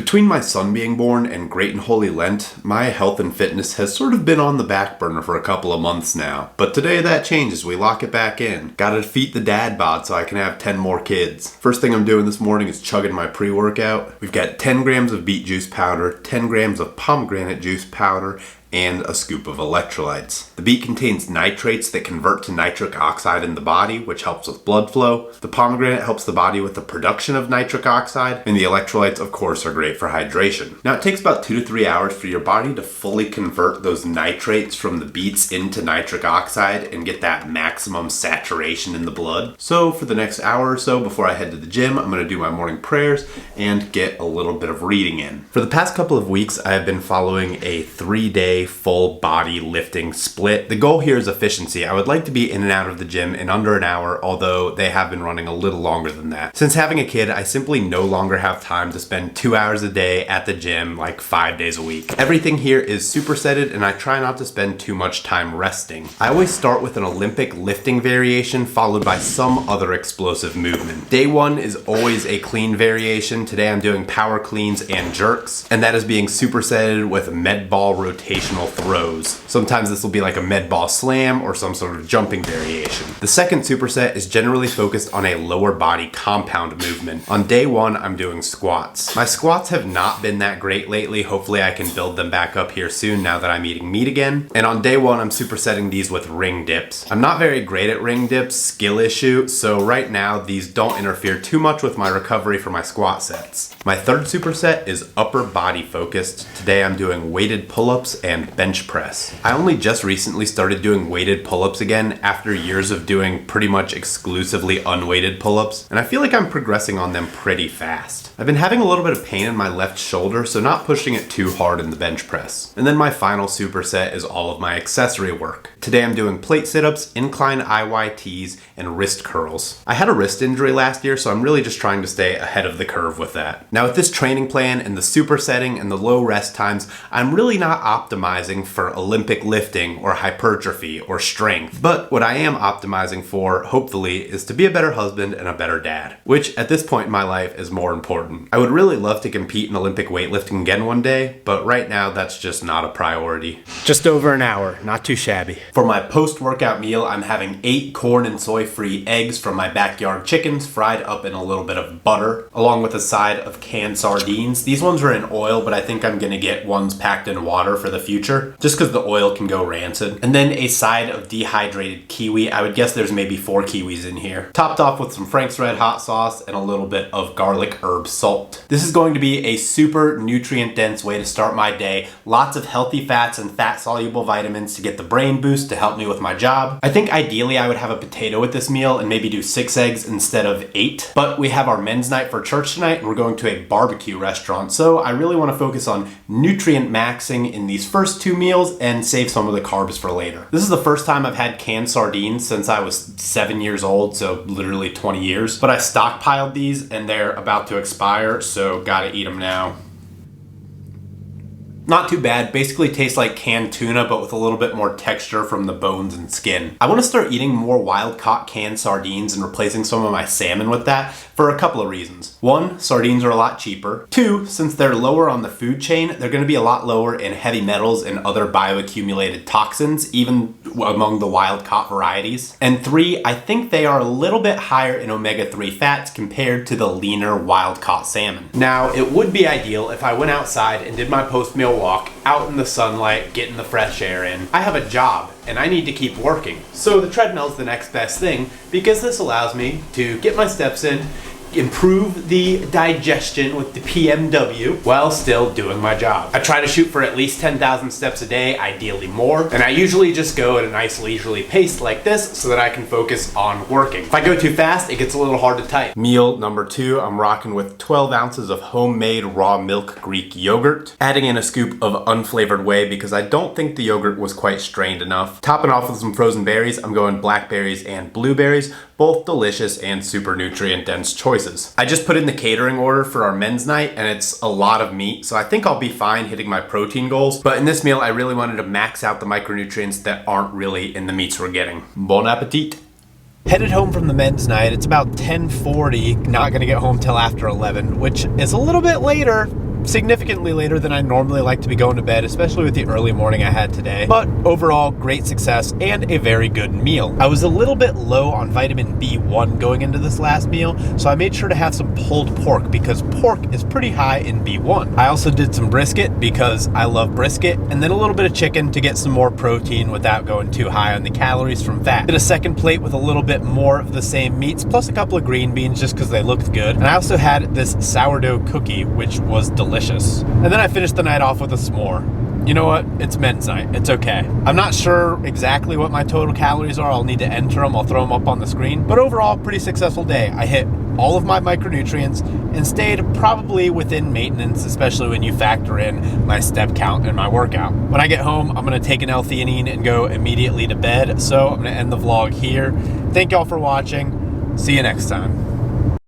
Between my son being born and Great and Holy Lent, my health and fitness has sort of been on the back burner for a couple of months now. But today that changes, we lock it back in. Gotta defeat the dad bod so I can have 10 more kids. First thing I'm doing this morning is chugging my pre-workout. We've got 10 grams of beet juice powder, 10 grams of pomegranate juice powder, and a scoop of electrolytes. The beet contains nitrates that convert to nitric oxide in the body, which helps with blood flow. The pomegranate helps the body with the production of nitric oxide, and the electrolytes, of course, are great for hydration. Now, it takes about 2 to 3 hours for your body to fully convert those nitrates from the beets into nitric oxide and get that maximum saturation in the blood. So for the next hour or so before I head to the gym, I'm going to do my morning prayers and get a little bit of reading in. For the past couple of weeks, I have been following a 3-day full body lifting split. The goal here is efficiency. I would like to be in and out of the gym in under an hour, although they have been running a little longer than that. Since having a kid, I simply no longer have time to spend 2 hours a day at the gym like 5 days a week. Everything here is supersetted and I try not to spend too much time resting. I always start with an Olympic lifting variation followed by some other explosive movement. Day one is always a clean variation. Today I'm doing power cleans and jerks, and that is being supersetted with med ball rotational throws. Sometimes this will be like a med ball slam or some sort of jumping variation. The second superset is generally focused on a lower body compound movement. On day one, I'm doing squats. My squats have not been that great lately. Hopefully I can build them back up here soon now that I'm eating meat again. And on day one, I'm supersetting these with ring dips. I'm not very great at ring dips, skill issue, so right now these don't interfere too much with my recovery for my squat sets. My third superset is upper body focused. Today I'm doing weighted pull-ups and bench press. I only just recently started doing weighted pull-ups again after years of doing pretty much exclusively unweighted pull-ups, and I feel like I'm progressing on them pretty fast. I've been having a little bit of pain in my left shoulder, so not pushing it too hard in the bench press. And then my final superset is all of my accessory work. Today I'm doing plate sit-ups, incline IYTs, and wrist curls. I had a wrist injury last year, so I'm really just trying to stay ahead of the curve with that. Now with this training plan and the supersetting and the low rest times, I'm really not optimizing for Olympic lifting or hypertrophy or strength. But what I am optimizing for, hopefully, is to be a better husband and a better dad, which at this point in my life is more important. I would really love to compete in Olympic weightlifting again one day, but right now that's just not a priority. Just over an hour, not too shabby. For my post-workout meal, I'm having 8 corn and soy-free eggs from my backyard chickens fried up in a little bit of butter, along with a side of canned sardines. These ones are in oil, but I think I'm gonna get ones packed in water for the future, just because the oil can go rancid. And then a side of dehydrated kiwi. I would guess there's maybe 4 kiwis in here. Topped off with some Frank's Red Hot sauce and a little bit of garlic herb salt. This is going to be a super nutrient-dense way to start my day. Lots of healthy fats and fat-soluble vitamins to get the brain boost to help me with my job. I think ideally I would have a potato with this meal and maybe do 6 eggs instead of 8. But we have our men's night for church tonight and we're going to a barbecue restaurant. So I really want to focus on nutrient maxing in these first 2 meals and save some of the carbs for later. This is the first time I've had canned sardines since I was 7 years old, so literally 20 years. But I stockpiled these and they're about to expire, so gotta eat them now. Not too bad, basically tastes like canned tuna but with a little bit more texture from the bones and skin. I want to start eating more wild caught canned sardines and replacing some of my salmon with that for a couple of reasons. 1, sardines are a lot cheaper. 2, since they're lower on the food chain, they're going to be a lot lower in heavy metals and other bioaccumulated toxins, even among the wild caught varieties. And 3, I think they are a little bit higher in omega-3 fats compared to the leaner wild caught salmon. Now, it would be ideal if I went outside and did my post-meal walk out in the sunlight, getting the fresh air in. I have a job and I need to keep working. So the treadmill is the next best thing because this allows me to get my steps in, improve the digestion with the PMW while still doing my job. I try to shoot for at least 10,000 steps a day, ideally more, and I usually just go at a nice leisurely pace like this so that I can focus on working. If I go too fast, it gets a little hard to type. Meal number 2, I'm rocking with 12 ounces of homemade raw milk Greek yogurt, adding in a scoop of unflavored whey because I don't think the yogurt was quite strained enough. Topping off with some frozen berries, I'm going blackberries and blueberries, both delicious and super nutrient dense choices. I just put in the catering order for our men's night and it's a lot of meat, so I think I'll be fine hitting my protein goals. But in this meal, I really wanted to max out the micronutrients that aren't really in the meats we're getting. Bon appetit. Headed home from the men's night. It's about 10:40, not gonna get home till after 11, which is a little bit later significantly later than I normally like to be going to bed, especially with the early morning I had today. But overall, great success and a very good meal. I was a little bit low on vitamin B1 going into this last meal, so I made sure to have some pulled pork because pork is pretty high in B1. I also did some brisket because I love brisket, and then a little bit of chicken to get some more protein without going too high on the calories from fat. Did a second plate with a little bit more of the same meats, plus a couple of green beans just because they looked good. And I also had this sourdough cookie, which was delicious. And then I finished the night off with a s'more. You know what? It's men's night. It's okay. I'm not sure exactly what my total calories are. I'll need to enter them. I'll throw them up on the screen. But overall, pretty successful day. I hit all of my micronutrients and stayed probably within maintenance, especially when you factor in my step count and my workout. When I get home, I'm going to take an L-theanine and go immediately to bed. So I'm going to end the vlog here. Thank y'all for watching. See you next time.